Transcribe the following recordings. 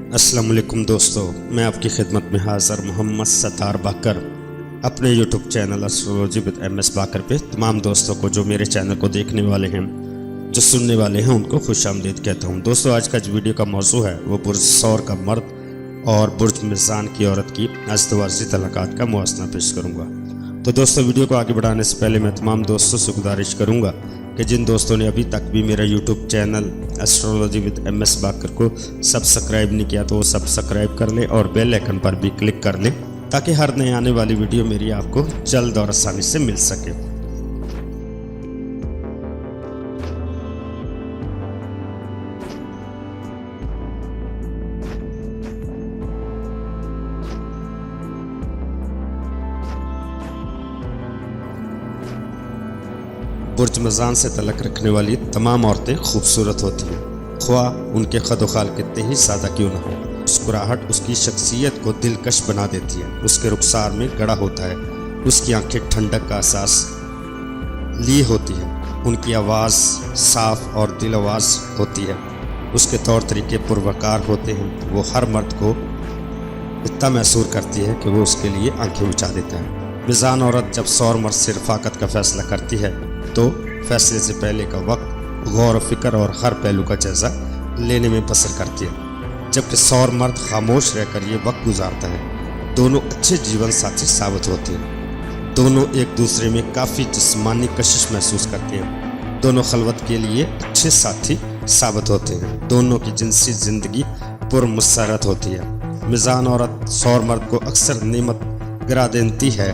अस्सलाम वालेकुम दोस्तों, मैं आपकी खिदमत में हाज़िर मोहम्मद सत्तार बाकर अपने YouTube channel astrology with MS बाकर पे तमाम दोस्तों को जो मेरे चैनल को देखने वाले हैं, जो सुनने वाले हैं, उनको खुश आमदीद कहता हूं। दोस्तों, आज का जो वीडियो का मौजू है वो बुर्ज सौर का मर्द और बुर्ज मिज़ान की औरत की अज़दवाजी तलाक़ात का मुआसना पेश करूँगा। तो दोस्तों, वीडियो को आगे बढ़ाने से पहले मैं तमाम दोस्तों से गुजारिश करूँगा कि जिन दोस्तों ने अभी तक भी मेरा YouTube channel astrology with MS बाकर को सब्सक्राइब नहीं किया तो वो सब्सक्राइब कर लें और बेल आइकन पर भी क्लिक कर लें ताकि हर नए आने वाली वीडियो मेरी आपको जल्द और आसानी से मिल सके। बुर्ज मिज़ान से तलक रखने वाली तमाम औरतें खूबसूरत होती हैं, ख्वाह उनके कद-ओ-खाल कितने ही सादा क्यों ना हो। मुस्कुराहट उसकी शख्सियत को दिलकश बना देती है। उसके रुखसार में गड़ा होता है, उसकी आंखें ठंडक का एहसास लिए होती है, उनकी आवाज़ साफ और दिल आवाज़ होती है, उसके तौर तरीके पुरवकार होते हैं। वो हर मर्द को इतना महसूस करती है कि वो उसके लिए आंखें उछा देता है। मिज़ान औरत जब सौर मर्द से रफ़ाकत का फैसला करती है तो फैसले से पहले का वक्त गौर व फिक्र और हर पहलू का जायजा लेने में बसर करती है, जबकि सौर मर्द खामोश रहकर ये वक्त गुजारता है। दोनों अच्छे जीवन साथी साबित होते हैं, दोनों एक दूसरे में काफ़ी जिस्मानी कशिश महसूस करते हैं, दोनों खलवत के लिए अच्छे साथी साबित होते हैं, दोनों की जिनसी ज़िंदगी पुरमसरत होती है। मिज़ान औरत सौर मर्द को अक्सर नेमत गिरा देती है।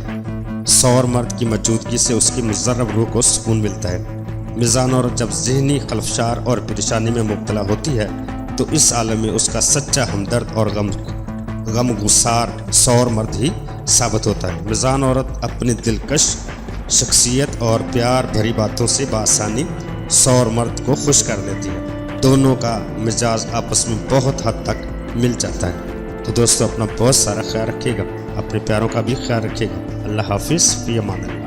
सौर मर्द की मौजूदगी से उसकी मुजर्रब रूह को सुकून मिलता है। मिज़ान औरत जब ज़हनी खलफशार और परेशानी में मुब्तला होती है तो इस आलम में उसका सच्चा हमदर्द और गमगुसार सौर मर्द ही साबित होता है। मिज़ान औरत अपनी दिलकश शख्सियत और प्यार भरी बातों से बआसानी सौर मर्द को खुश कर देती है। दोनों का मिजाज आपस में बहुत हद तक मिल जाता है। तो दोस्तों, अपना बहुत सारा ख्याल रखिएगा, अपने प्यारों का भी ख्याल रखिएगा। अल्लाह हाफिज़, फ़ी अमान अल्लाह।